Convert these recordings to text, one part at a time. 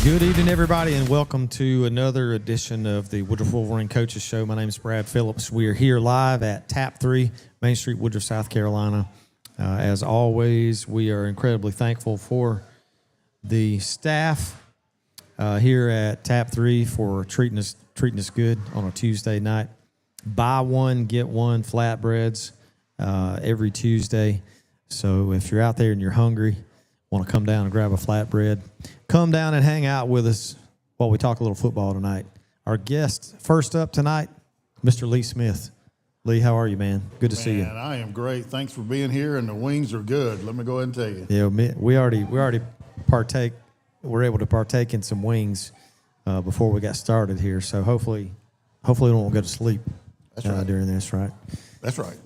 Good evening, everybody, and welcome to another edition of the Woodruff Wolverine Coaches Show. My name is Brad Phillips. We are here live at Tap 3, Main Street, Woodruff, South Carolina. As always, we are incredibly thankful for the staff here at Tap 3 for treating us good on a Tuesday night. Buy one, get one flatbreads every Tuesday. So if you're out there and you're hungry, want to come down and grab a flatbread, come down and hang out with us while we talk a little football tonight. Our guest first up tonight, Mr. Lee Smith. Lee, how are you, man? Good to see you. Man, I am great. Thanks for being here, and the wings are good. Let me go ahead and tell you. Yeah, we already partake. We're able to partake in some wings before we got started here. So hopefully we won't go to sleep during this, right? That's right.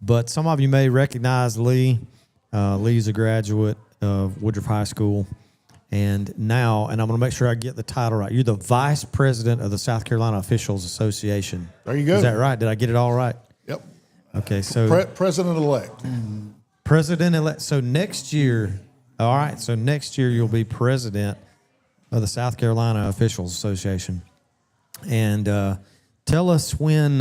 But some of you may recognize Lee. Lee's a graduate of Woodruff High School. And I'm going to make sure I get the title right. You're the Vice President of the South Carolina Officials Association. There you go. Is that right? Did I get it all right? Yep. Okay, so President-elect. President-elect. So next year, all right, so next year you'll be President of the South Carolina Officials Association. And tell us when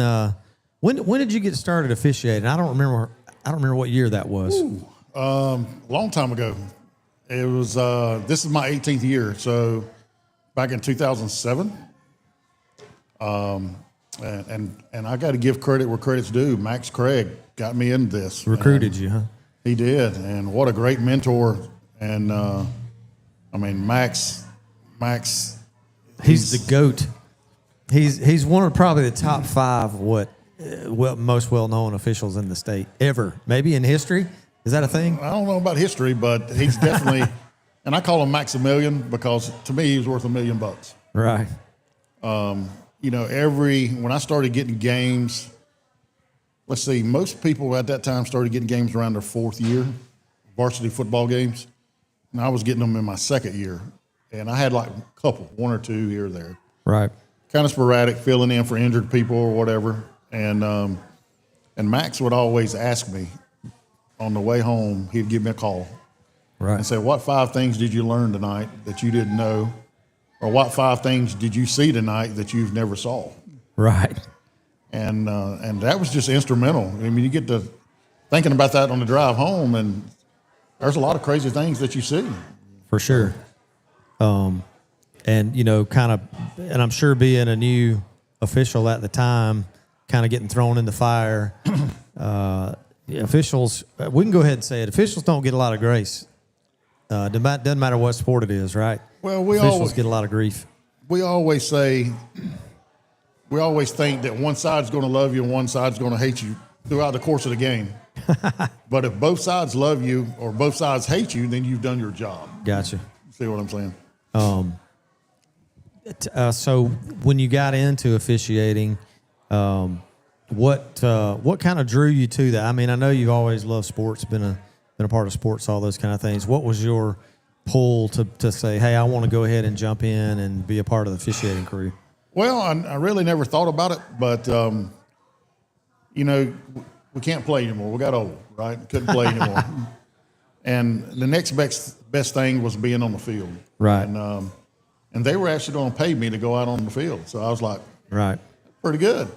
did you get started officiating? I don't remember what year that was. A long time ago. It was. This is my 18th year, so back in 2007. And I got to give credit where credit's due. Max Craig got me into this. Recruited you, huh? He did, and what a great mentor. And Max. He's the GOAT. He's one of probably the top five most well-known officials in the state ever. Maybe in history. Is that a thing? I don't know about history, but he's definitely, and I call him Maximilian because to me he was worth $1 million. Right. When I started getting games, let's see, most people at that time started getting games around their fourth year, varsity football games, and I was getting them in my second year, and I had like a couple, one or two here or there. Right. Kind of sporadic, filling in for injured people or whatever, and Max would always ask me. On the way home, he'd give me a call. Right. And say, what 5 things did you learn tonight that you didn't know? Or what 5 things did you see tonight that you've never saw? Right. And that was just instrumental. I mean, you get to thinking about that on the drive home, and there's a lot of crazy things that you see. For sure. And I'm sure being a new official at the time, kind of getting thrown in the fire, officials, we can go ahead and say it. Officials don't get a lot of grace. Doesn't matter what sport it is, right? Well, officials get a lot of grief. We always think that one side's going to love you and one side's going to hate you throughout the course of the game. But if both sides love you or both sides hate you, then you've done your job. Gotcha. See what I'm saying? So when you got into officiating, what kind of drew you to that? I mean, I know you've always loved sports, been a part of sports, all those kind of things. What was your pull to say, hey, I want to go ahead and jump in and be a part of the officiating crew? Well, I really never thought about it, but we can't play anymore. We got old, right? Couldn't play anymore. And the next best thing was being on the field, right? And they were actually going to pay me to go out on the field, so I was like, right, pretty good.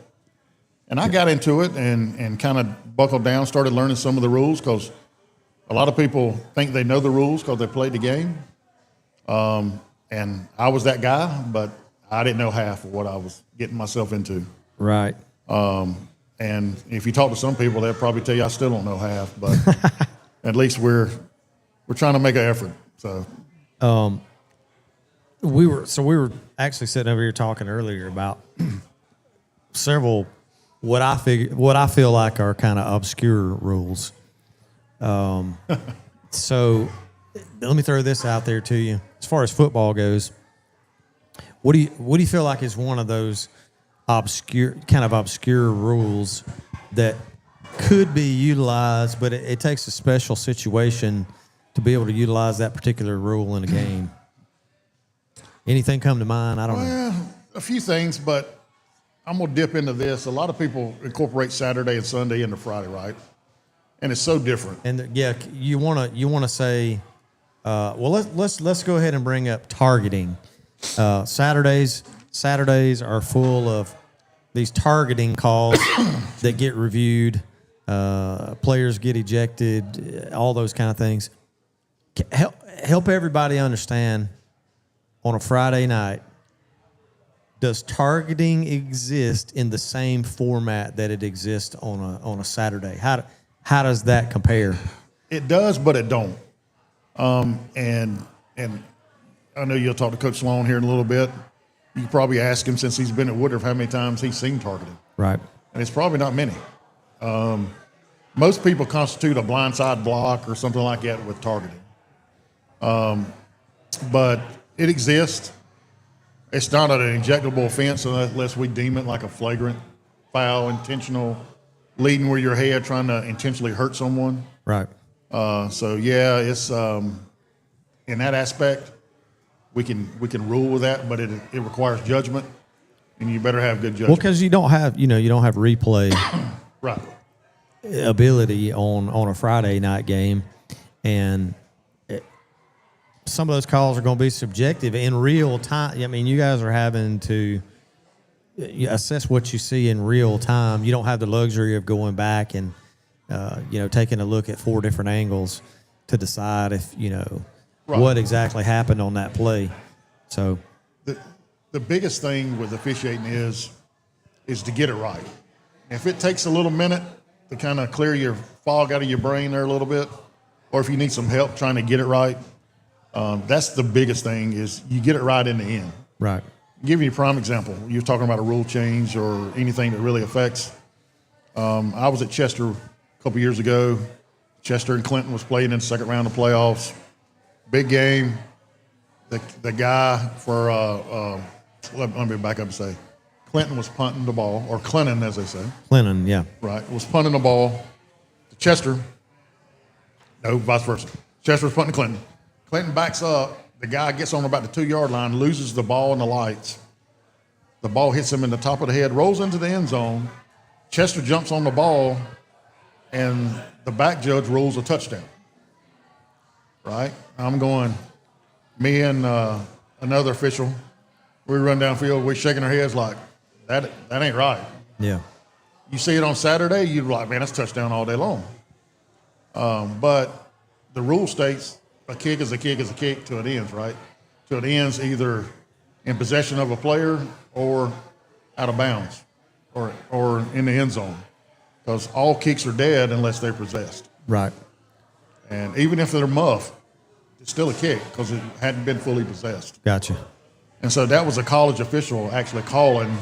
And I got into it and kind of buckled down, started learning some of the rules because a lot of people think they know the rules because they played the game. And I was that guy, but I didn't know half of what I was getting myself into. Right. And if you talk to some people, they'll probably tell you I still don't know half, but at least we're trying to make an effort. So, we were actually sitting over here talking earlier about several what I feel like are kind of obscure rules. So let me throw this out there to you. As far as football goes, what do you feel like is one of those obscure rules that could be utilized, but it takes a special situation to be able to utilize that particular rule in a game? Anything come to mind? I don't know. A few things, but I'm going to dip into this. A lot of people incorporate Saturday and Sunday into Friday, right? And it's so different. And you want to say Well, let's go ahead and bring up targeting. Saturdays are full of these targeting calls that get reviewed. Players get ejected, all those kind of things. Help everybody understand on a Friday night, does targeting exist in the same format that it exists on a Saturday? How does that compare? It does, but it don't. And I know you'll talk to Coach Sloan here in a little bit. You could probably ask him, since he's been at Woodruff, how many times he's seen targeting. Right. And it's probably not many. Most people constitute a blindside block or something like that with targeting. But it exists. It's not an ejectable offense unless we deem it like a flagrant foul, intentional leading with your head, trying to intentionally hurt someone. Right. So yeah, it's in that aspect we can rule with that, but it requires judgment, and you better have good judgment. Well, because you don't have replay right ability on a Friday night game, and some of those calls are going to be subjective in real time. I mean, you guys are having to assess what you see in real time. You don't have the luxury of going back and taking a look at 4 different angles to decide if right. what exactly happened on that play. So the biggest thing with officiating is to get it right. If it takes a little minute to kind of clear your fog out of your brain there a little bit, or if you need some help trying to get it right, that's the biggest thing, is you get it right in the end. Right. I'll give you a prime example. You're talking about a rule change or anything that really affects. I was at Chester a couple years ago. Chester and Clinton was playing in the second round of playoffs. Big game. The guy for let me back up and say, Clinton was punting the ball, or Clinton as they say. Clinton, yeah. Right, was punting the ball to Chester. No, vice versa. Chester was punting to Clinton. Clinton backs up. The guy gets on about the 2-yard line, loses the ball in the lights. The ball hits him in the top of the head, rolls into the end zone. Chester jumps on the ball, and the back judge rules a touchdown. Right? I'm going, me and another official, we run downfield, we're shaking our heads like, that ain't right. Yeah. You see it on Saturday, you're like, man, that's a touchdown all day long. But the rule states a kick is a kick is a kick till it ends, right? Till it ends either in possession of a player or out of bounds or in the end zone. Because all kicks are dead unless they're possessed. Right. And even if they're muffed, it's still a kick because it hadn't been fully possessed. Gotcha. And so that was a college official actually calling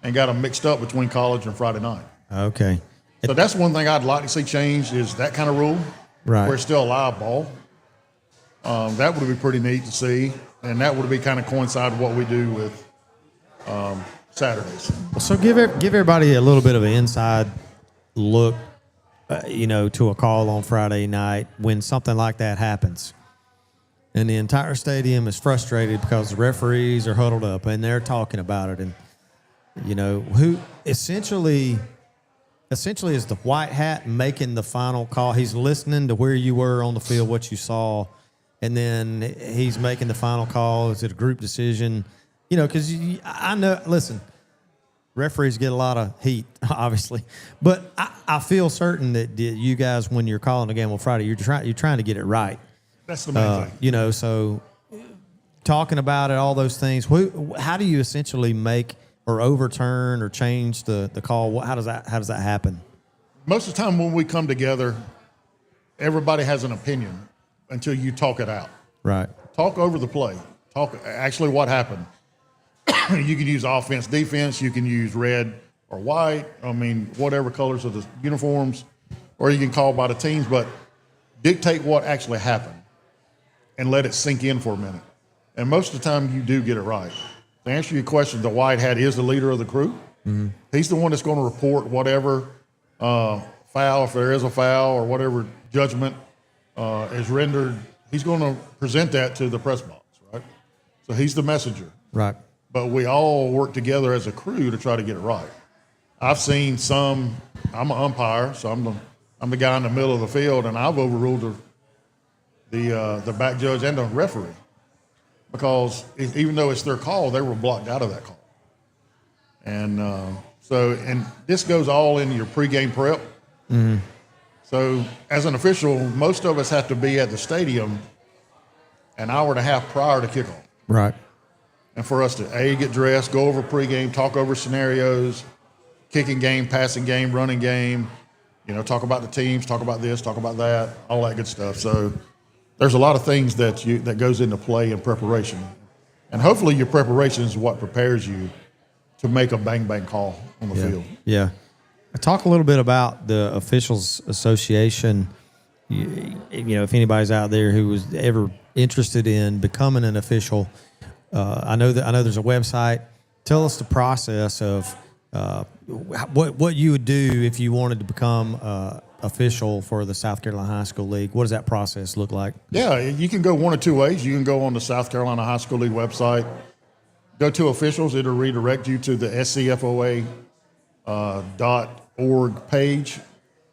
and got them mixed up between college and Friday night. Okay. So that's one thing I'd like to see changed, is that kind of rule, right, where it's still a live ball. That would be pretty neat to see, and that would be kind of coincide with what we do with Saturdays. So give everybody a little bit of an inside look, to a call on Friday night when something like that happens. And the entire stadium is frustrated because the referees are huddled up and they're talking about it. And, who essentially is the white hat making the final call. He's listening to where you were on the field, what you saw, and then he's making the final call. Is it a group decision? Because I know, listen, referees get a lot of heat, obviously. But I feel certain that you guys, when you're calling a game on Friday, you're trying to get it right. That's the main thing. So talking about it, all those things, how do you essentially make or overturn or change the call? How does that happen? Most of the time when we come together, everybody has an opinion until you talk it out. Right. Talk over the play. Talk actually what happened. You can use offense, defense. You can use red or white. I mean, whatever colors of the uniforms, or you can call by the teams, but dictate what actually happened and let it sink in for a minute. And most of the time you do get it right. To answer your question, the white hat is the leader of the crew. Mm-hmm. He's the one that's going to report whatever foul, if there is a foul, or whatever judgment is rendered. He's going to present that to the press box, right? So he's the messenger. Right. But we all work together as a crew to try to get it right. I've seen some. I'm an umpire, so I'm the guy in the middle of the field, and I've overruled the back judge and the referee, because even though it's their call, they were blocked out of that call. And and this goes all in your pregame prep. Mm-hmm. So as an official, most of us have to be at the stadium an hour and a half prior to kickoff. Right. And for us to get dressed, go over pregame, talk over scenarios, kicking game, passing game, running game, talk about the teams, talk about this, talk about that, all that good stuff. So there's a lot of things that goes into play in preparation. And hopefully your preparation is what prepares you to make a bang call on the field. Yeah. Talk a little bit about the Officials Association. If anybody's out there who was ever interested in becoming an official, I know there's a website. Tell us the process of what you would do if you wanted to become official for the South Carolina High School League. What does that process look like? Yeah, you can go one of two ways. You can go on the South Carolina High School League website, go to officials. It'll redirect you to the SCFOA .org page,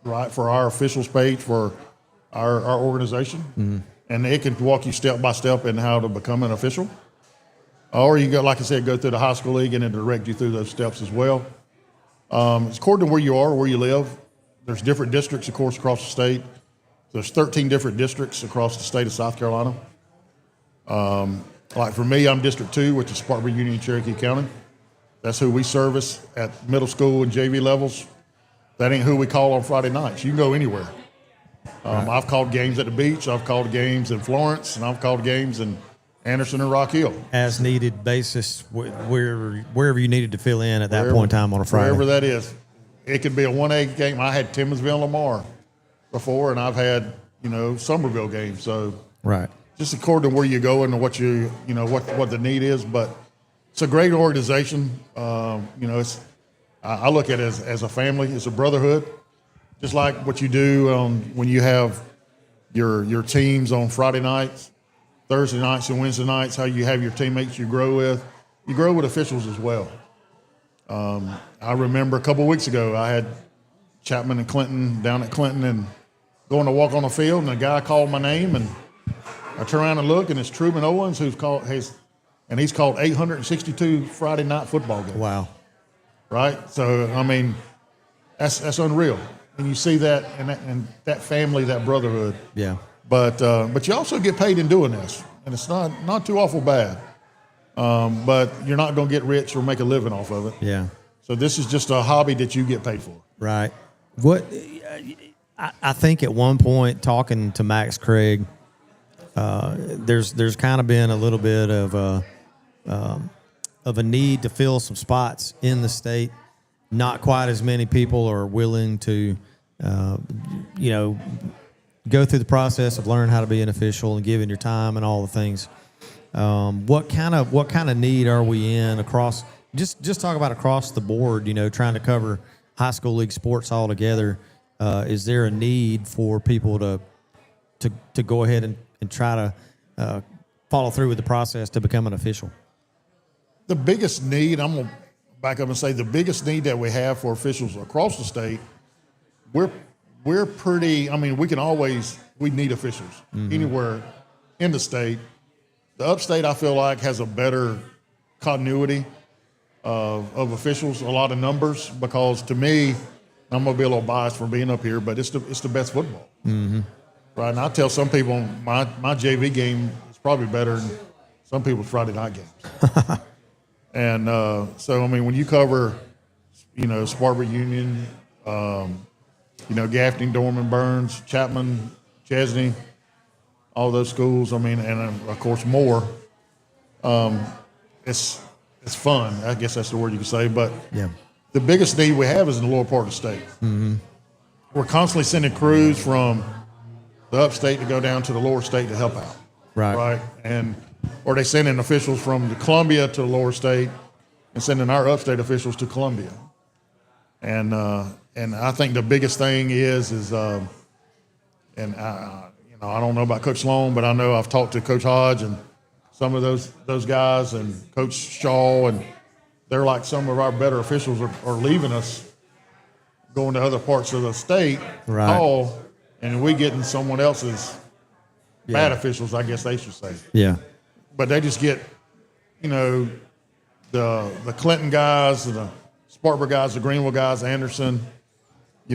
right, for our officials page for our organization. Mm-hmm. And it can walk you step by step in how to become an official. Or you go, like I said, go through the high school league and it'll direct you through those steps as well. It's according to where you are, where you live. There's different districts, of course, across the state. There's 13 different districts across the state of South Carolina. Like for me, I'm District 2, which is Spartanburg Union, Cherokee County. That's who we service at middle school and JV levels. That ain't who we call on Friday nights. You can go anywhere. Right. I've called games at the beach. I've called games in Florence, and I've called games in Anderson and Rock Hill. As needed basis, wherever you needed to fill in at that point in time on a Friday. Wherever that is. It could be a 1A game. I had Timmonsville, Lamar before, and I've had, Somerville games. So right, just according to where you go and what what the need is. But it's a great organization. It's I look at it as a family. It's a brotherhood. Just like what you do when you have your teams on Friday nights, Thursday nights, and Wednesday nights, how you have your teammates you grow with. You grow with officials as well. I remember a couple of weeks ago, I had Chapman and Clinton down at Clinton and going to walk on the field, and a guy called my name, and I turn around and look, and it's Truman Owens he's called 862 Friday night football games. Wow. Right? So, that's unreal. And you see that and that family, that brotherhood. Yeah. But you also get paid in doing this, and it's not too awful bad. But you're not going to get rich or make a living off of it. Yeah. So this is just a hobby that you get paid for. Right. I think at one point, talking to Max Craig, there's kind of been a little bit of a need to fill some spots in the state. Not quite as many people are willing to, go through the process of learning how to be an official and giving your time and all the things. What kind of need are we in across? Just talk about across the board. Trying to cover high school league sports all together. Is there a need for people to go ahead and try to follow through with the process to become an official? The biggest need, I'm gonna back up and say, the biggest need that we have for officials across the state, we're pretty. We need officials anywhere in the state. The upstate, I feel like, has a better continuity of officials, a lot of numbers, because to me, I'm going to be a little biased for being up here, but it's the best football. Mm-hmm. Right? And I tell some people my JV game is probably better than some people's Friday night games. And when you cover, Spartanburg Union, Gaffney, Dorman, Burns, Chapman, Chesney, all those schools, and of course more. It's fun. I guess that's the word you can say. But yeah, the biggest need we have is in the lower part of the state. Mm-hmm. We're constantly sending crews from the upstate to go down to the lower state to help out. Right. Or they sending officials from Columbia to the lower state and sending our upstate officials to Columbia. And I think the biggest thing is I don't know about Coach Sloan, but I know I've talked to Coach Hodge and some of those guys and Coach Shaw, and they're like some of our better officials are leaving us, going to other parts of the state, right, and we getting someone else's, bad officials, I guess they should say. Yeah. But they just get, the Clinton guys, the Spartanburg guys, the Greenville guys, Anderson,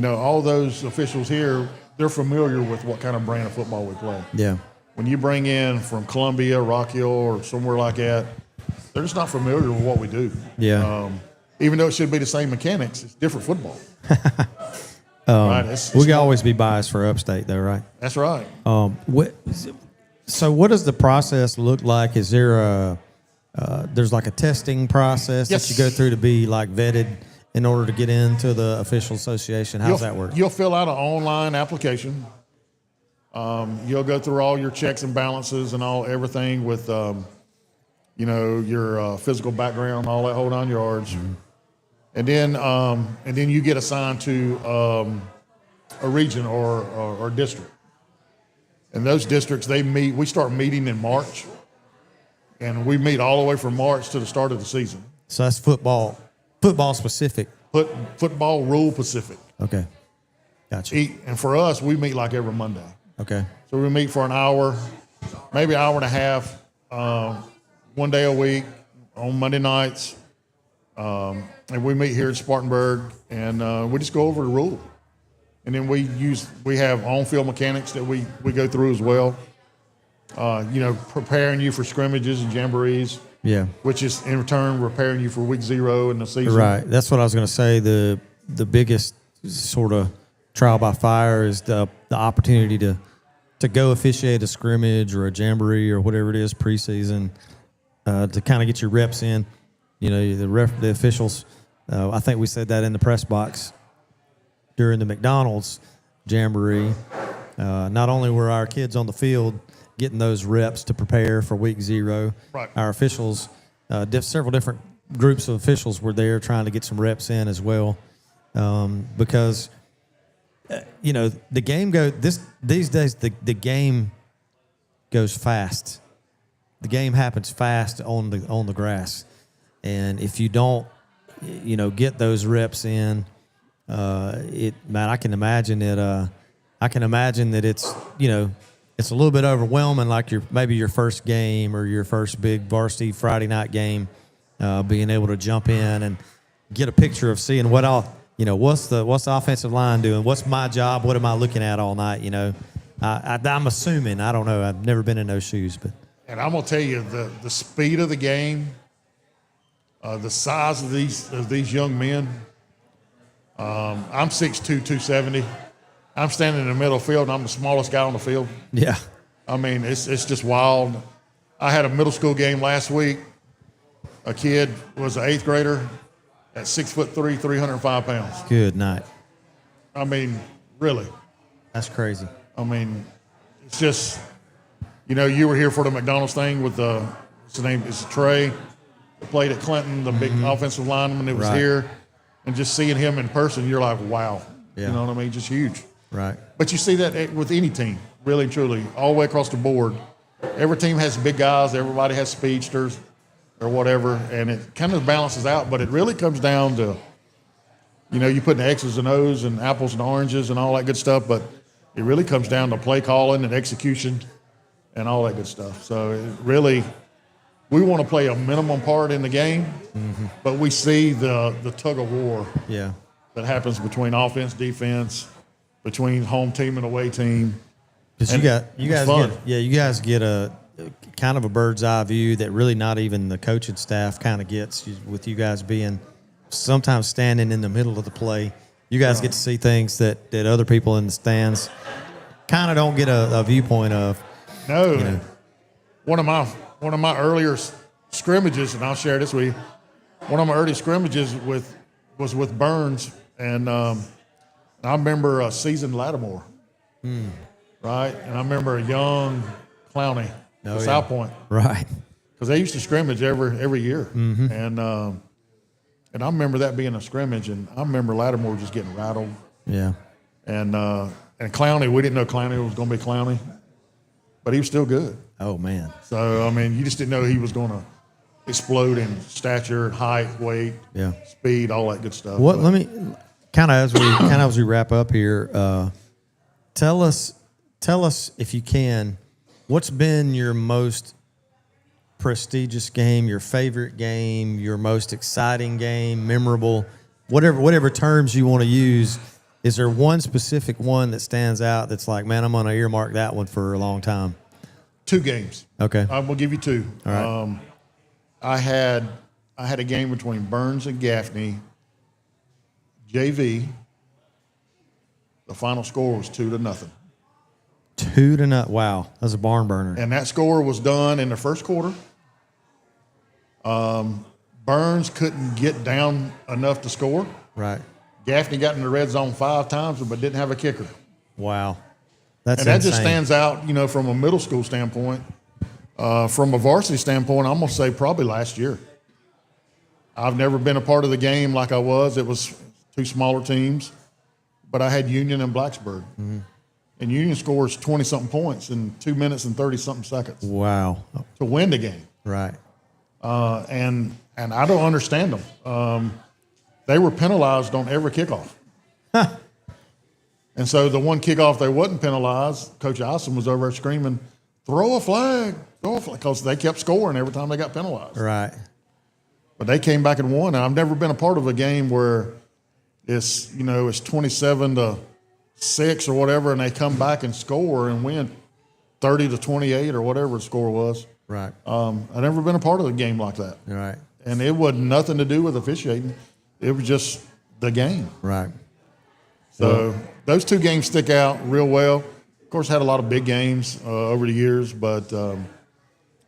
all those officials here, they're familiar with what kind of brand of football we play. Yeah. When you bring in from Columbia, Rock Hill, or somewhere like that, they're just not familiar with what we do. Yeah. Even though it should be the same mechanics, it's different football. Right? We can always be biased for upstate, though, right? That's right. So what does the process look like? Is there there's like a testing process Yes. that you go through to be like vetted in order to get into the official association? How's that work? You'll fill out an online application. You'll go through all your checks and balances and everything with, your physical background, all that whole 9 yards. Mm-hmm. And then you get assigned to a region or district. And those districts, we start meeting in March, and we meet all the way from March to the start of the season. So that's football specific. Football rule Pacific. Okay, gotcha. And for us, we meet like every Monday. Okay. So we meet for an hour, maybe an hour and a half, 1 day a week on Monday nights. And we meet here in Spartanburg, and we just go over the rule. And then we have on-field mechanics that we go through as well. Preparing you for scrimmages and jamborees. Yeah. Which is in return preparing you for week 0 in the season. Right. That's what I was going to say. The biggest sort of trial by fire is the opportunity to go officiate a scrimmage or a jamboree or whatever it is preseason, to kind of get your reps in. The officials. I think we said that in the press box during the McDonald's jamboree. Not only were our kids on the field getting those reps to prepare for week 0, right. Our officials, several different groups of officials were there trying to get some reps in as well, because the game these days the game goes fast. The game happens fast on the grass, and if you don't get those reps in, I can imagine that it's it's a little bit overwhelming, like maybe your first game or your first big varsity Friday night game, being able to jump in and get a picture of seeing what's the offensive line doing, what's my job, what am I looking at all night. I'm assuming, I don't know, I've never been in those shoes, but and I'm gonna tell you the speed of the game, the size of these young men. I'm 6'2", 270. I'm standing in the middle of the field, and I'm the smallest guy on the field. Yeah. I mean, it's just wild. I had a middle school game last week. A kid was an 8th grader at 6'3", 305 pounds. Good night. I mean, really. That's crazy. I mean, it's just, you were here for the McDonald's thing with what's the name? It's Trey. That played at Clinton, the big offensive lineman that was here. And just seeing him in person, you're like, wow. Yeah. You know what I mean? Just huge. Right. But you see that with any team, really and truly, all the way across the board. Every team has big guys. Everybody has speedsters or whatever, and it kind of balances out. But it really comes down to, you put the X's and O's and apples and oranges and all that good stuff, but it really comes down to play calling and execution and all that good stuff. So it really, we want to play a minimum part in the game, but we see the tug of war that happens between offense, defense, between home team and away team. Because you guys get a kind of a bird's eye view that really not even the coaching staff kind of gets, with you guys being sometimes standing in the middle of the play. You guys get to see things that other people in the stands kind of don't get a viewpoint of. No. One of my earlier scrimmages, and I'll share this with you. One of my early scrimmages was with Burns, and I remember a seasoned Lattimore, right? And I remember a young Clowney, South Point, right? Because they used to scrimmage every year, and I remember that being a scrimmage, and I remember Lattimore just getting rattled. Yeah, and Clowney, we didn't know Clowney was going to be Clowney, but he was still good. Oh man! So I mean, you just didn't know he was going to explode in stature, height, weight, speed, all that good stuff. Let me kind of as we wrap up here. Tell us if you can, What's been your most prestigious game, your favorite game, your most exciting game, memorable, whatever terms you want to use? Is there one specific one that stands out that's like, man, I'm going to earmark that one for a long time? 2 games. Okay. I will give you 2. All right. I had a game between Burns and Gaffney, JV. The final score was 2-0. 2-0. Wow, that's a barn burner. And that score was done in the first quarter. Burns couldn't get down enough to score. Right. Gaffney got in the red zone 5 times, but didn't have a kicker. Wow. That's and that insane. just stands out, from a middle school standpoint. From a varsity standpoint, I'm going to say probably last year. I've never been a part of the game like I was. It was 2 smaller teams, but I had Union and Blacksburg. Mm-hmm. And Union scores 20-something points in 2 minutes and 30-something seconds. Wow. To win the game. Right. And I don't understand them. They were penalized on every kickoff. And so the one kickoff they wasn't penalized, Coach Allison was over there screaming, throw a flag, because they kept scoring every time they got penalized. Right. But they came back and won. And I've never been a part of a game where it's 27-6 or whatever, and they come back and score and win 30-28 or whatever the score was. Right. I've never been a part of a game like that. Right. And it was nothing to do with officiating. It was just the game. Right. So those 2 games stick out real well. Of course, had a lot of big games over the years, but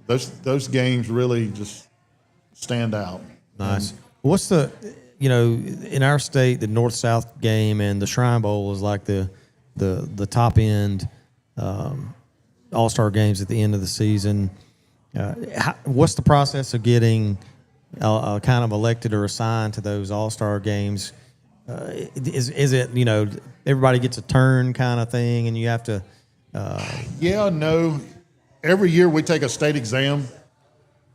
those games really just stand out. Nice. What's the, in our state, the North-South game and the Shrine Bowl is like the top end all-star games at the end of the season. What's the process of getting kind of elected or assigned to those all-star games? Is it, everybody gets a turn kind of thing and you have to? No. Every year we take a state exam.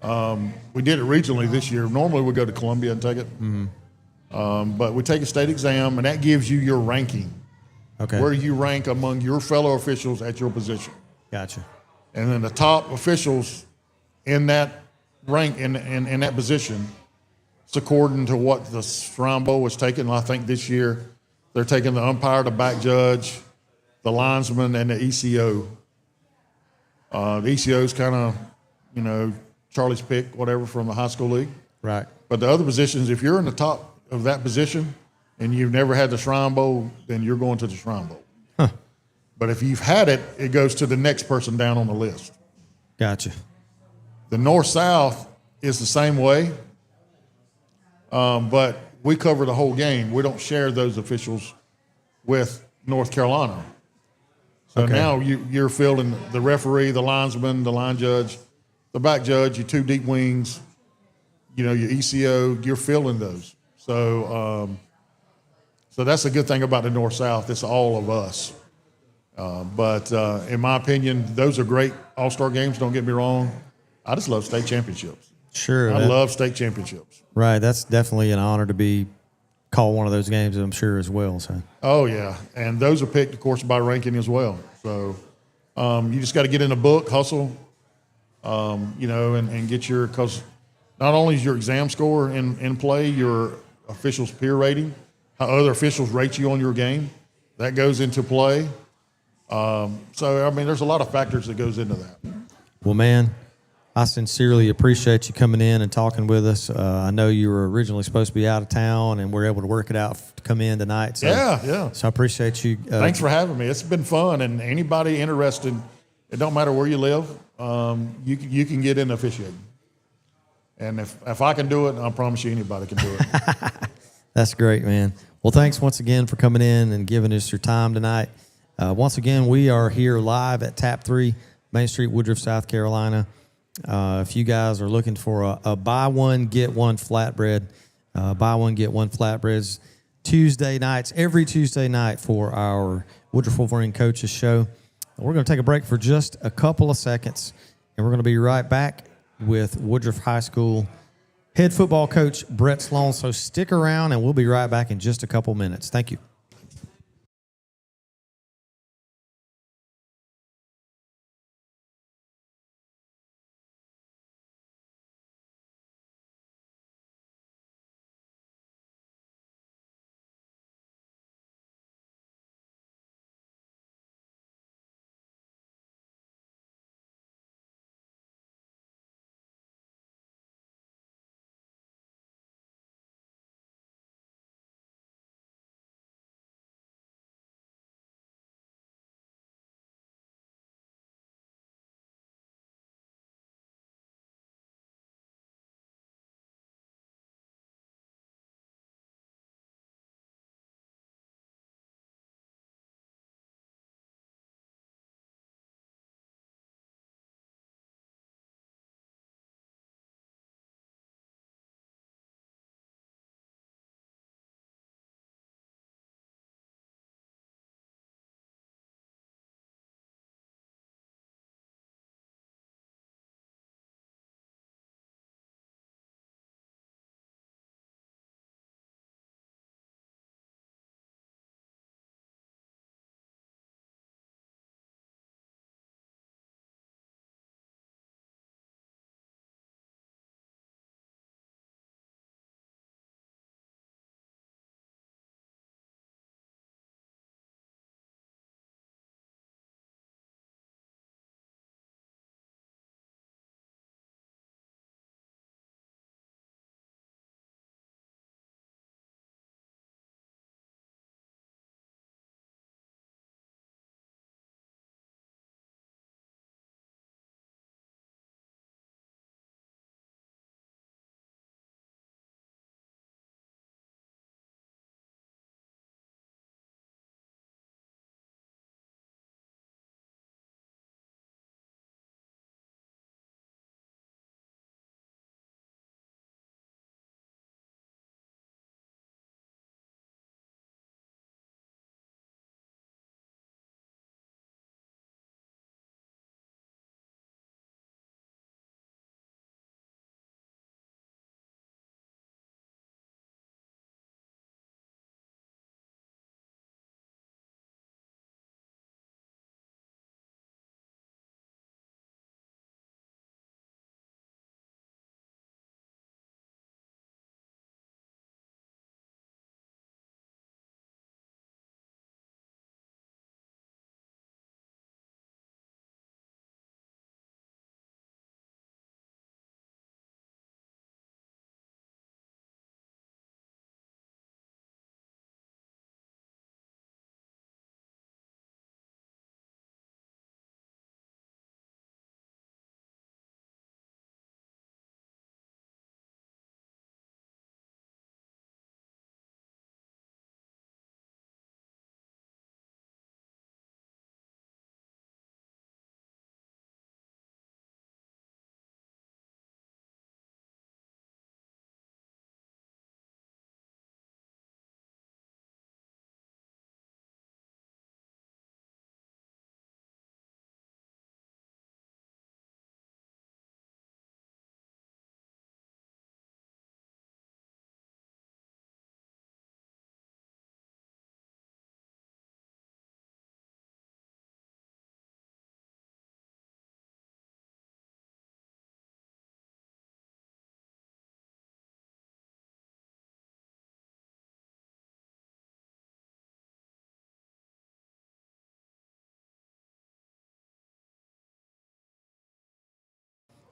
We did it regionally this year. Normally we go to Columbia and take it. Mm-hmm. But we take a state exam, and that gives you your ranking. Okay. Where you rank among your fellow officials at your position. Gotcha. And then the top officials in that rank, in that position, it's according to what the Shrine Bowl was taking. I think this year they're taking the umpire, the back judge, the linesman, and the ECO. The ECO is kind of, Charlie's pick, whatever, from the high school league. Right. But the other positions, if you're in the top of that position and you've never had the Shrine Bowl, then you're going to the Shrine Bowl. Huh. But if you've had it, it goes to the next person down on the list. Gotcha. The North-South is the same way, but we cover the whole game. We don't share those officials with North Carolina. So now you're fielding the referee, the linesman, the line judge, the back judge, your 2 deep wings, your ECO, you're fielding those. So that's a good thing about the North-South. It's all of us. But in my opinion, those are great all-star games, don't get me wrong. I just love state championships. Sure. I love state championships. Right. That's definitely an honor to be called one of those games, I'm sure, as well. So. Oh, yeah. And those are picked, of course, by ranking as well. So you just got to get in the book, hustle, and get because not only is your exam score in play, your officials' peer rating, how other officials rate you on your game, that goes into play. There's a lot of factors that goes into that. Well, man, I sincerely appreciate you coming in and talking with us. I know you were originally supposed to be out of town, and we're able to work it out to come in tonight. So, yeah. So I appreciate you. Thanks for having me. It's been fun, and anybody interested, it don't matter where you live, you can get in officiating. And if I can do it, I promise you anybody can do it. That's great, man. Well, thanks once again for coming in and giving us your time tonight. Once again, we are here live at Tap 3, Main Street, Woodruff, South Carolina. If you guys are looking for a buy one, get one flatbread, buy one, get one flatbreads, Tuesday nights, every Tuesday night for our Woodruff Wolverine Coaches Show. We're going to take a break for just a couple of seconds, and we're going to be right back with Woodruff High School head football coach Brett Sloan. So stick around, and we'll be right back in just a couple minutes. Thank you.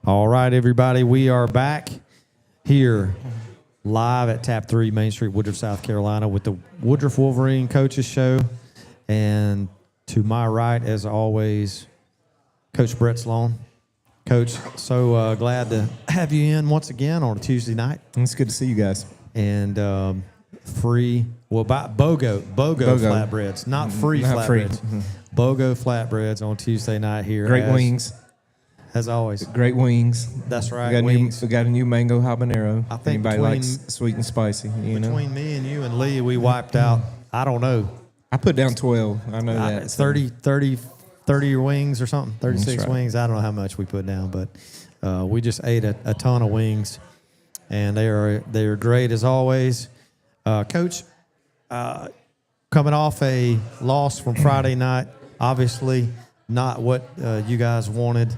All right, everybody, we are back here live at Tap 3 Main Street, Woodruff, South Carolina with the Woodruff Wolverine Coaches Show. And to my right, as always, Coach Brett Sloan. Coach, so glad to have you in once again on a Tuesday night. It's good to see you guys. And BOGO flatbreads, not free flatbreads. BOGO flatbreads on Tuesday night here. Great wings. As always. Great wings. That's right. We got a new mango habanero. I think anybody likes sweet and spicy. Between me and you and Lee, we wiped out, I don't know. I put down 12. I know that. 30 wings or something, 36 right. wings. I don't know how much we put down, but we just ate a ton of wings, and they are great as always. Coach, coming off a loss from Friday night, obviously not what you guys wanted.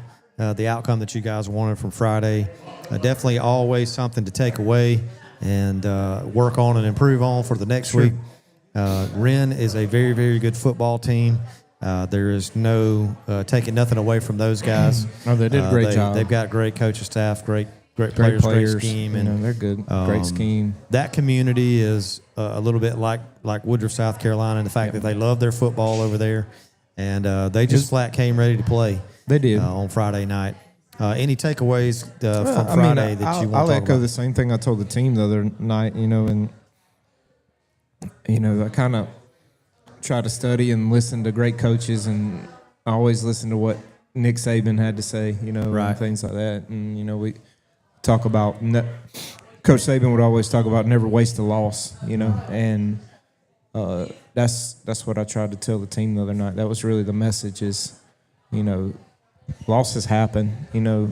The outcome that you guys wanted from Friday. Definitely always something to take away and work on and improve on for the next week. Wren is a very, very good football team. There is no taking nothing away from those guys. Oh, they did a great job. They've got great coaching staff, great players, great scheme. And they're good. Great scheme. That community is a little bit like Woodruff, South Carolina, in the fact that they love their football over there. And they just flat came ready to play. They did on Friday night. Any takeaways from Friday that you want to talk about? I'll echo the same thing I told the team the other night. And I kind of try to study and listen to great coaches, and I always listen to what Nick Saban had to say. Right. And things like that. And we talk about Coach Saban would always talk about never waste a loss. And that's what I tried to tell the team the other night. That was really the message. Is losses happen.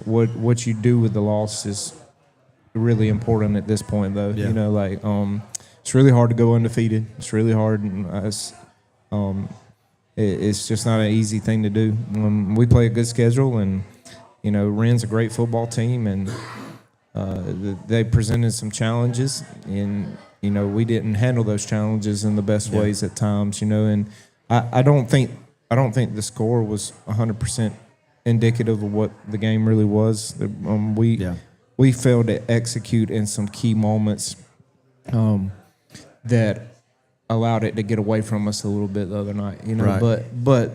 What you do with the loss is really important at this point, though. Yeah. It's really hard to go undefeated. It's really hard. And it's just not an easy thing to do. We play a good schedule, and Wren's a great football team, and they presented some challenges, and we didn't handle those challenges in the best ways at times. And I don't think the score was 100% indicative of what the game really was. We failed to execute in some key moments that allowed it to get away from us a little bit the other night. Right. But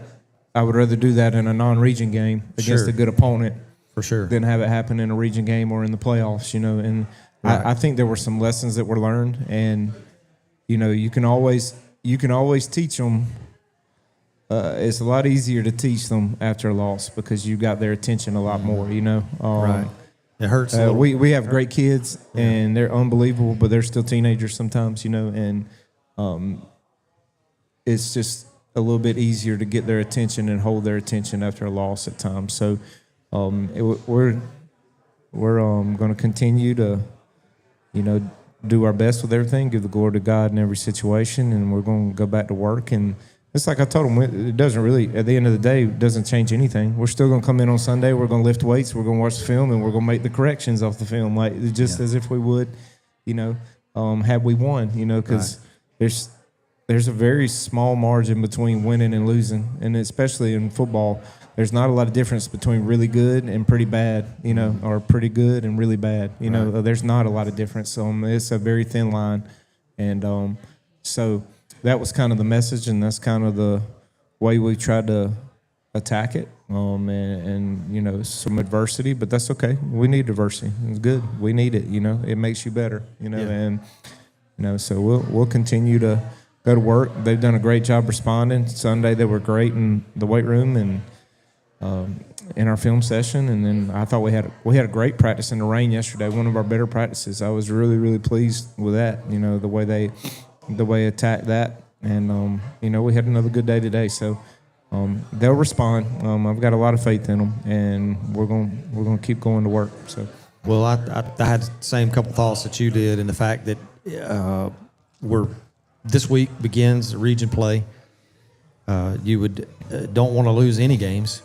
I would rather do that in a non-region game against a good opponent, for sure, than have it happen in a region game or in the playoffs. And right. I think there were some lessons that were learned, and you can always teach them. It's a lot easier to teach them after a loss because you got their attention a lot more, right. It hurts. We have great kids, and they're unbelievable, but they're still teenagers sometimes, and it's just a little bit easier to get their attention and hold their attention after a loss at times. So we're going to continue to, do our best with everything, give the glory to God in every situation, and we're going to go back to work. And it's like I told them, it doesn't really, at the end of the day, it doesn't change anything. We're still going to come in on Sunday, we're going to lift weights, we're going to watch the film, and we're going to make the corrections off the film, as if we would, had we won, because there's a very small margin between winning and losing, and especially in football, there's not a lot of difference between really good and pretty bad, or pretty good and really bad. There's not a lot of difference. It's a very thin line, and so that was kind of the message, and that's kind of the way we tried to attack it, and some adversity, but that's okay. We need adversity. It's good. We need it. It makes you better. And so we'll continue to go to work. They've done a great job responding. Sunday they were great in the weight room and in our film session, and then I thought we had a great practice in the rain yesterday. One of our better practices. I was really, really pleased with that. The way they attacked that, and we had another good day today. So they'll respond. I've got a lot of faith in them, and we're going to keep going to work. So, well, I had the same couple thoughts that you did, in the fact that this week begins region play. You don't want to lose any games.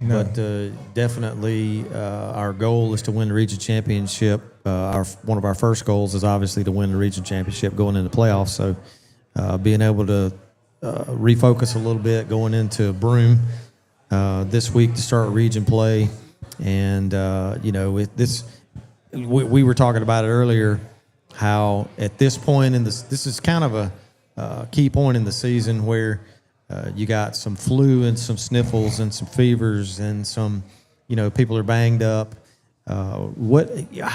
No. But definitely our goal is to win the region championship. One of our first goals is obviously to win the region championship going into the playoffs. So being able to refocus a little bit going into Broome this week to start region play And we were talking about it earlier, how at this point this is kind of a key point in the season where you got some flu and some sniffles and some fevers and some, people are banged up. How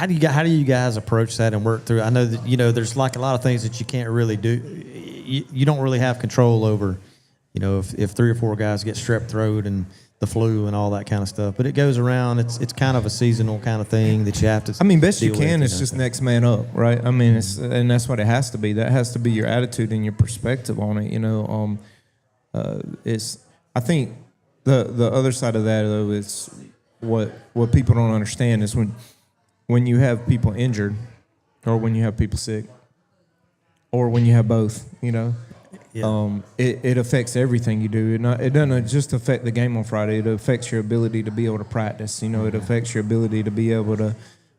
do you guys approach that and work through? I know that, there's like a lot of things that you can't really do. You don't really have control over, if 3 or 4 guys get strep throat and the flu and all that kind of stuff. But it goes around. It's kind of a seasonal kind of thing that you have to. I mean, best you deal can. with, It's just next man up, right? I mean, and that's what it has to be. That has to be your attitude and your perspective on it. I think the other side of that though is what people don't understand is when you have people injured, or when you have people sick, or when you have both. It affects everything you do. It doesn't just affect the game on Friday. It affects your ability to be able to practice. It affects your ability to be able to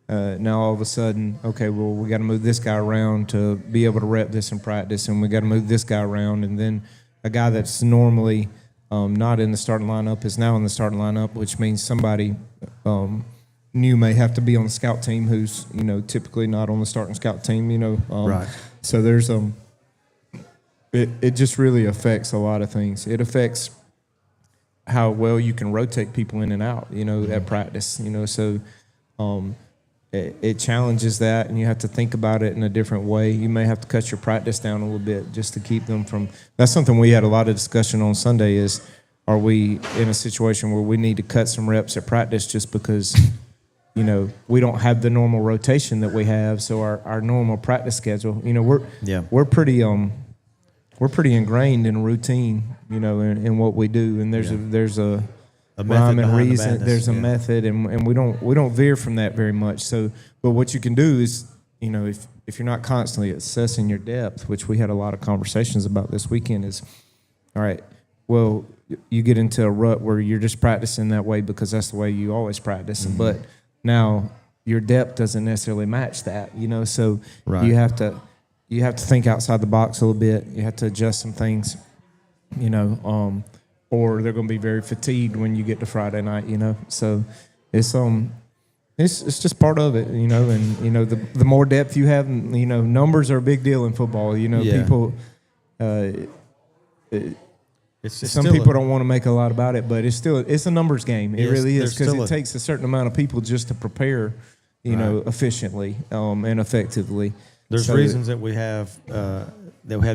now all of a sudden, okay, well, we got to move this guy around to be able to rep this in practice, and we got to move this guy around, and then a guy that's normally not in the starting lineup is now in the starting lineup, which means somebody new may have to be on the scout team who's typically not on the starting scout team. Right. So there's It just really affects a lot of things. It affects how well you can rotate people in and out, at practice, so it challenges that, and you have to think about it in a different way. You may have to cut your practice down a little bit just to keep them from – that's something we had a lot of discussion on Sunday is, are we in a situation where we need to cut some reps at practice just because, we don't have the normal rotation that we have, so our normal practice schedule, we're pretty we're pretty ingrained in a routine, in what we do, and there's a rhyme and reason. There's a method, and we don't veer from that very much. So, but what you can do is, if you're not constantly assessing your depth, which we had a lot of conversations about this weekend, is all right. Well, you get into a rut where you're just practicing that way because that's the way you always practice, but now your depth doesn't necessarily match that, So right. You have to think outside the box a little bit. You have to adjust some things, or they're going to be very fatigued when you get to Friday night, So it's just part of it, and the more depth you have, numbers are a big deal in football. People. Some people don't want to make a lot about it, but it's a numbers game. It really is, because it takes a certain amount of people just to prepare, efficiently and effectively. There's reasons that we have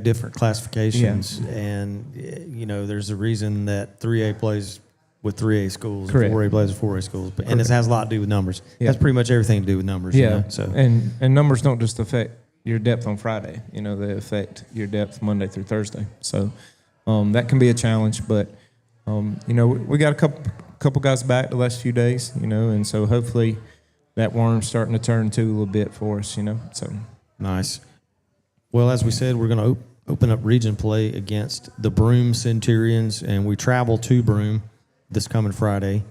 different classifications, and there's a reason that 3A plays with 3A schools, and 4A plays with 4A schools, and it has a lot to do with numbers. It has pretty much everything to do with numbers. So and numbers don't just affect your depth on Friday. They affect your depth Monday through Thursday. So that can be a challenge, but we got a couple guys back the last few days, and so hopefully that worm's starting to turn too a little bit for us, So. Nice. Well, as we said, we're going to open up region play against the Broome Centurions, and we travel to Broome this coming Friday.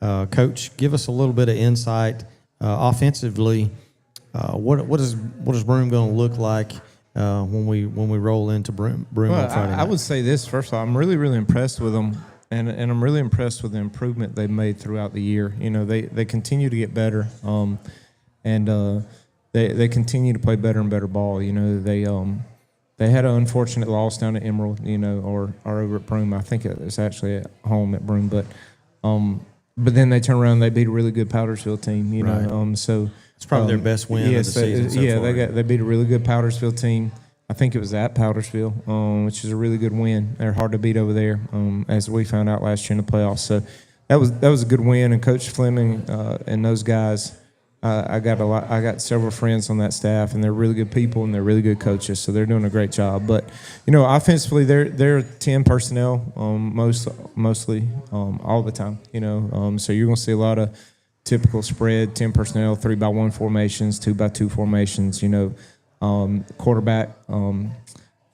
Coach, give us a little bit of insight offensively. What is Broome going to look like when we roll into Broome on Friday night? I would say this first of all. I'm really, really impressed with them, and I'm really impressed with the improvement they've made throughout the year. They continue to get better, and they continue to play better and better ball. They had an unfortunate loss down at Emerald, or over at Broome. I think it was actually at home at Broome, but then they turn around and they beat a really good Powdersville team. Right. So it's probably their best win of the season so far. They beat a really good Powdersville team. I think it was at Powdersville, which is a really good win. They're hard to beat over there, as we found out last year in the playoffs. So that was a good win. And Coach Fleming and those guys. I got several friends on that staff, and they're really good people, and they're really good coaches, so they're doing a great job. But offensively, they're 10 personnel, mostly all the time. So you're going to see a lot of typical spread 10 personnel, 3-by-1 formations, 2-by-2 formations. Quarterback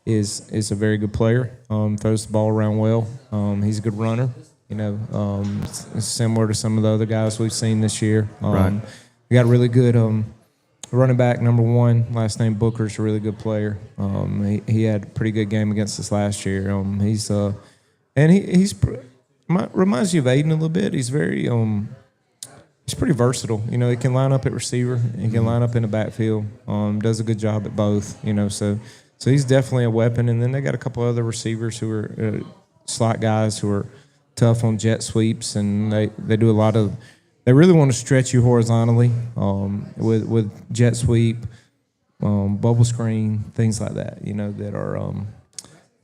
is a very good player. Throws the ball around well. He's a good runner. Similar to some of the other guys we've seen this year. Right. We got a really good running back, number 1, last name Booker's a really good player. He had a pretty good game against us last year. He's reminds you of Aiden a little bit. He's very pretty versatile. You know, he can line up at receiver, he can line up in the backfield. Does a good job at both. You know, so he's definitely a weapon. And then they got a couple other receivers who are slot guys who are tough on jet sweeps, and they do a lot of. They really want to stretch you horizontally with jet sweep, bubble screen, things like that. You know, that are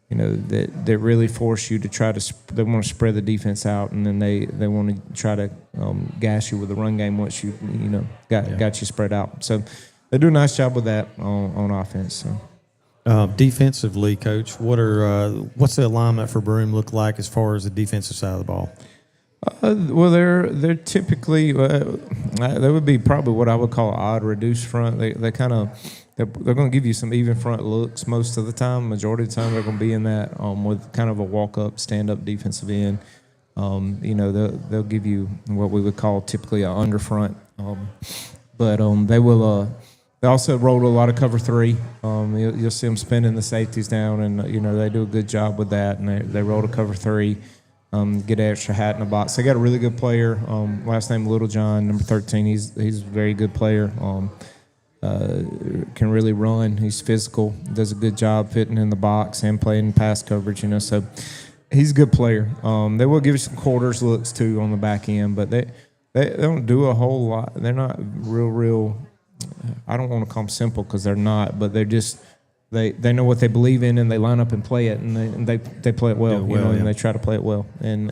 that really force you to try to. They want to spread the defense out, and then they want to try to gas you with the run game once you got you spread out. So they do a nice job with that on offense. So. Defensively, Coach, what's the alignment for Broome look like as far as the defensive side of the ball? Well, they're typically they would be probably what I would call an odd reduced front. They're going to give you some even front looks most of the time. Majority of the time, they're going to be in that with kind of a walk up, stand up defensive end. They'll give you what we would call typically an under front, but they will. They also roll a lot of cover three. You'll see them spinning the safeties down, and they do a good job with that. And they roll to cover three, get an extra hat in the box. They got a really good player. Last name Littlejohn, number 13. He's a very good player. Can really run. He's physical. Does a good job fitting in the box and playing pass coverage. So he's a good player. They will give you some quarters looks too on the back end, but they don't do a whole lot. They're not real. I don't want to call them simple because they're not, but they're just they know what they believe in, and they line up and play it, and they play it well, and they try to play it well, and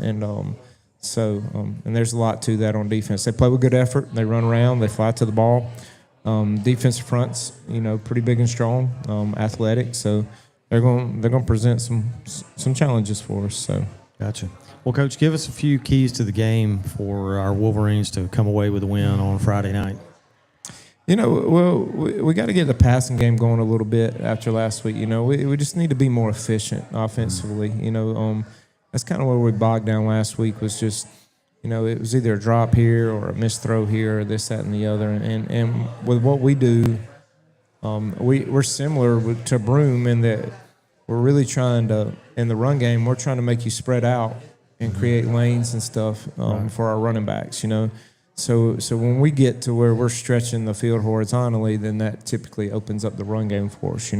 there's a lot to that on defense. They play with good effort, they run around, they fly to the ball. Defensive fronts, pretty big and strong, athletic, so they're going to present some challenges for us. So gotcha. Well, Coach, give us a few keys to the game for our Wolverines to come away with a win on Friday night. We got to get the passing game going a little bit after last week. We just need to be more efficient offensively. That's kind of where we bogged down last week was just, it was either a drop here or a missed throw here or this, that, and the other. And with what we do, we're similar to Broome in that we're really trying to, in the run game, we're trying to make you spread out and create lanes and stuff for our running backs, So when we get to where we're stretching the field horizontally, then that typically opens up the run game for us,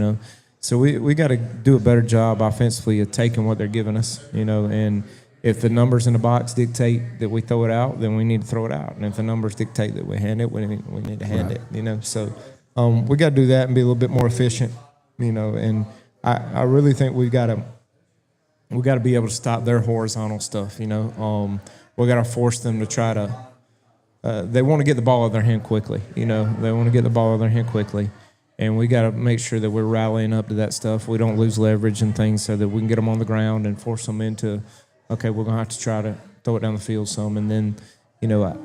So we got to do a better job offensively of taking what they're giving us, and if the numbers in the box dictate that we throw it out, then we need to throw it out. And if the numbers dictate that we hand it, we need to hand it, So we got to do that and be a little bit more efficient, and I really think we got to be able to stop their horizontal stuff, we got to force them to try to they want to get the ball out of their hand quickly. They want to get the ball out of their hand quickly. And we got to make sure that we're rallying up to that stuff. We don't lose leverage and things so that we can get them on the ground and force them into, okay, we're going to have to try to throw it down the field some. And then,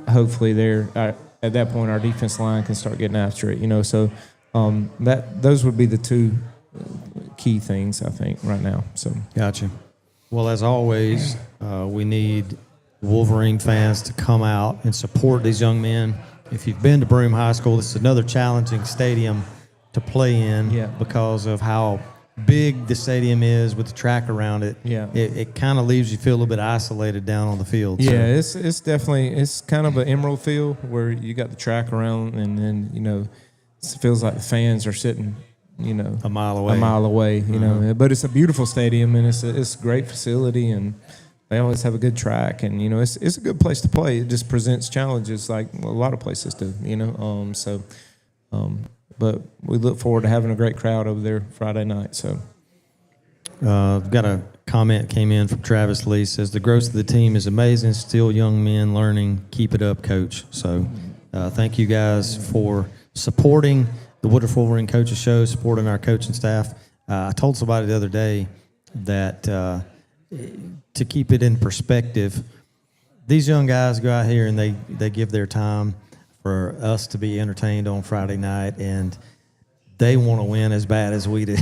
hopefully at that point, our defense line can start getting after it, So those would be the two key things, I think, right now. So Gotcha. Well, as always, we need Wolverine fans to come out and support these young men. If you've been to Broome High School, this is another challenging stadium to play in because of how big the stadium is with the track around it. Yeah, it kind of leaves you feel a little bit isolated down on the field. Yeah, so. It's definitely kind of an emerald field where you got the track around, and then it feels like the fans are sitting a mile away. But it's a beautiful stadium, and it's a great facility, and they always have a good track, and it's a good place to play. It just presents challenges like a lot of places do, But we look forward to having a great crowd over there Friday night. So, got a comment came in from Travis Lee. Says the growth of the team is amazing. Still young men learning. Keep it up, Coach. So, thank you guys for supporting the Woodruff Wolverine Coaches Show, supporting our coaching staff. I told somebody the other day that. To keep it in perspective, these young guys go out here and they give their time for us to be entertained on Friday night, and they want to win as bad as we do,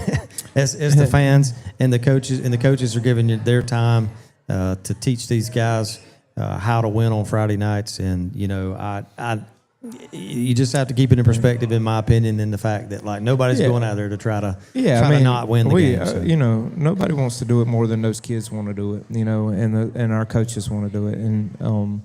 as the fans and the coaches. And the coaches are giving their time to teach these guys how to win on Friday nights. And you just have to keep it in perspective, in my opinion, in the fact that nobody's going out there to try to not win the game. So. Nobody wants to do it more than those kids want to do it, and our coaches want to do it, and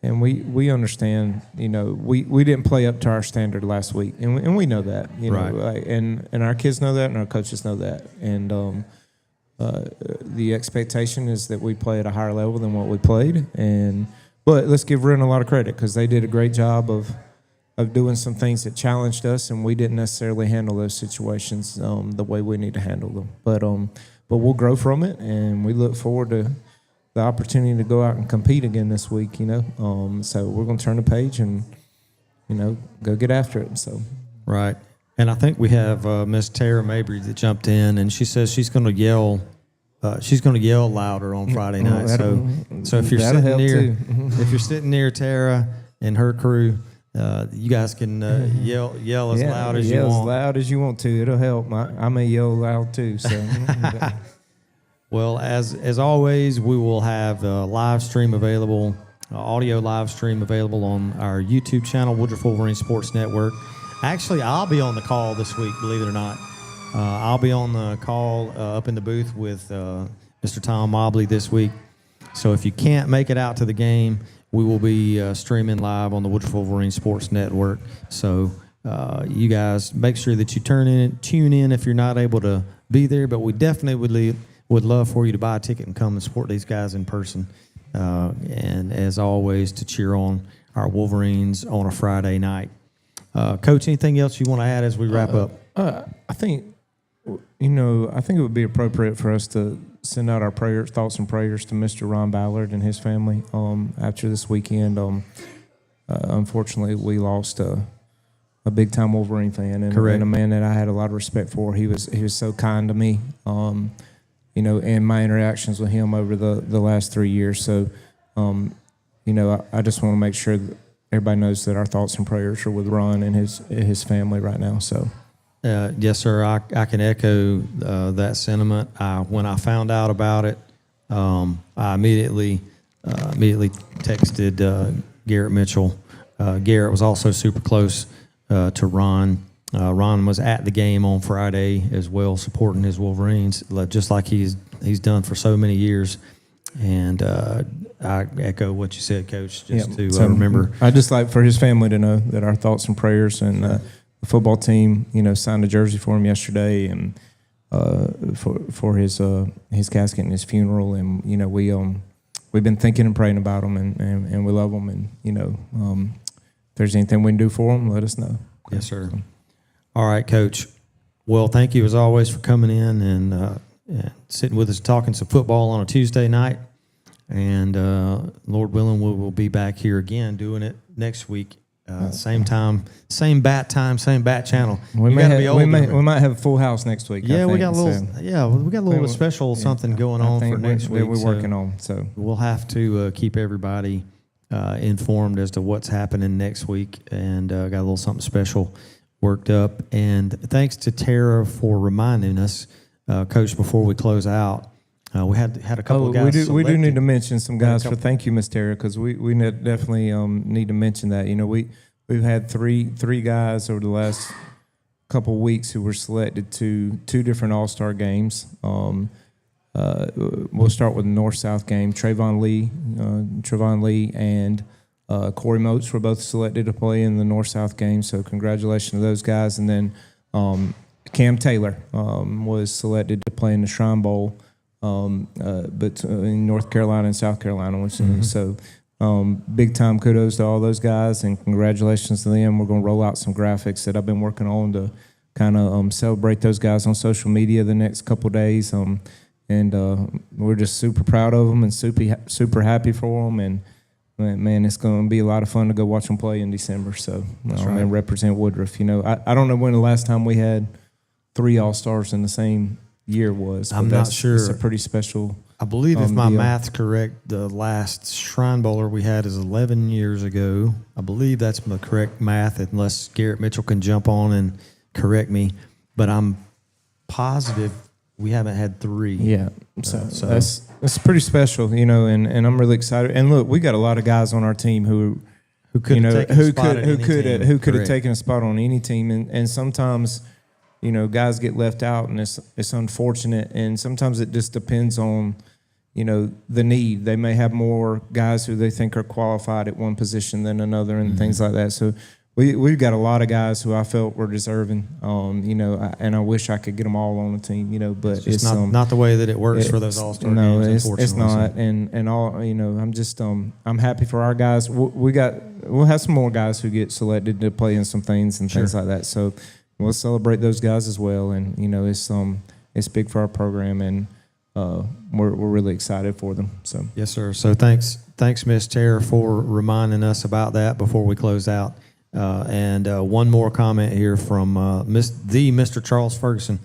and we understand. We didn't play up to our standard last week, and we know that. Right. And our kids know that, and our coaches know that, and the expectation is that we play at a higher level than what we played. But let's give Ren a lot of credit because they did a great job of doing some things that challenged us, and we didn't necessarily handle those situations the way we need to handle them. But we'll grow from it, and we look forward to the opportunity to go out and compete again this week. So we're going to turn the page and go get after it. So Right. And I think we have Miss Tara Mabry that jumped in, and she says she's going to yell. She's going to yell louder on Friday night. So if you're sitting near Tara and her crew, you guys can yell as loud as you want. Yell as loud as you want to. It'll help. I may yell loud too. So. Well, as always, we will have a live stream available, audio live stream available on our YouTube channel, Woodruff Wolverine Sports Network. Actually, I'll be on the call this week, believe it or not. I'll be on the call up in the booth with Mr. Tom Mobley this week. So if you can't make it out to the game, we will be streaming live on the Woodruff Wolverine Sports Network. So you guys make sure that you tune in if you're not able to be there. But we definitely would love for you to buy a ticket and come and support these guys in person. And as always, to cheer on our Wolverines on a Friday night. Coach, anything else you want to add as we wrap up? I think it would be appropriate for us to send out our thoughts and prayers to Mr. Ron Ballard and his family after this weekend. Unfortunately, we lost a big-time Wolverine fan and a man that I had a lot of respect for. He was so kind to me, and my interactions with him over the last 3 years. So, I just want to make sure that everybody knows that our thoughts and prayers are with Ron and his family right now. So, yes, sir. I can echo that sentiment. When I found out about it, I immediately texted Garrett Mitchell. Garrett was also super close to Ron. Ron was at the game on Friday as well, supporting his Wolverines, just like he's done for so many years. And I echo what you said, Coach, remember. I'd just like for his family to know that our thoughts and prayers, and the football team, signed a jersey for him yesterday, and for his casket and his funeral. And, we've been thinking and praying about him, and we love him. And, if there's anything we can do for him, let us know. Yes, sir. All right, Coach. Well, thank you as always for coming in and sitting with us talking some football on a Tuesday night. And Lord willing, we will be back here again doing it next week. Same time, same bat channel. We might have a full house next week. Yeah, we got a little special something going on for next week. We're working on, so we'll have to keep everybody informed as to what's happening next week, and got a little something special worked up. And thanks to Tara for reminding us, Coach, before we close out. We had a couple of guys. We do need to mention some guys for thank you, Miss Tara, because we definitely need to mention that. We've had three guys over the last couple of weeks who were selected to 2 different All-Star games. We'll start with the North-South game. Trayvon Lee and Corey Moats were both selected to play in the North-South game. So congratulations to those guys. And then Cam Taylor was selected to play in the Shrine Bowl. But in North Carolina and South Carolina. So big time kudos to all those guys, and congratulations to them. We're going to roll out some graphics that I've been working on to kind of celebrate those guys on social media the next couple of days. And we're just super proud of them and super happy for them. And man, it's going to be a lot of fun to go watch them play in December. So and represent Woodruff. I don't know when the last time we had 3 All-Stars in the same year was. I'm not sure. It's a pretty special. I believe if my deal. math's correct, the last Shrine Bowler we had is 11 years ago. I believe that's the correct math, unless Garrett Mitchell can jump on and correct me. But I'm positive we haven't had 3. Yeah, so that's pretty special, and I'm really excited. And look, we got a lot of guys on our team who could have taken a spot on any team, and sometimes. Guys get left out, and it's unfortunate. And sometimes it just depends on, the need. They may have more guys who they think are qualified at one position than another and things like that. So we've got a lot of guys who I felt were deserving, and I wish I could get them all on the team, but It's not the way that it works for those all-star games, it's not. And all, I'm just, I'm happy for our guys. We'll have some more guys who get selected to play in some things and things like that. So we'll celebrate those guys as well. And, it's big for our program, and we're really excited for them. So yes, sir. So thanks, Ms. Chair, for reminding us about that before we close out. And one more comment here from Mr. Charles Ferguson.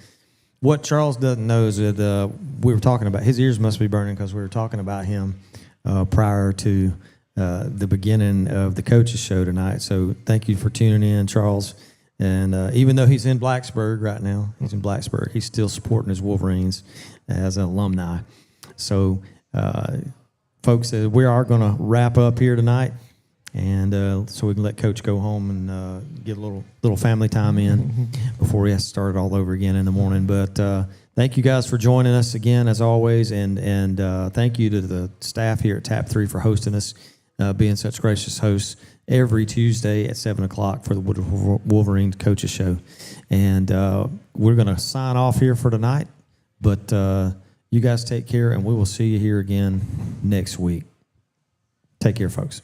What Charles doesn't know is that we were talking about his ears must be burning because we were talking about him prior to the beginning of the coaches show tonight. So thank you for tuning in, Charles. And even though he's in Blacksburg right now, he's still supporting his Wolverines as an alumni. So, folks, we are going to wrap up here tonight, and so we can let Coach go home and get a little family time in before he has to start it all over again in the morning. But thank you guys for joining us again, as always, and thank you to the staff here at TAP 3 for hosting us, being such gracious hosts every Tuesday at 7 o'clock for the Wolverines Coaches Show. And we're going to sign off here for tonight, but you guys take care, and we will see you here again next week. Take care, folks.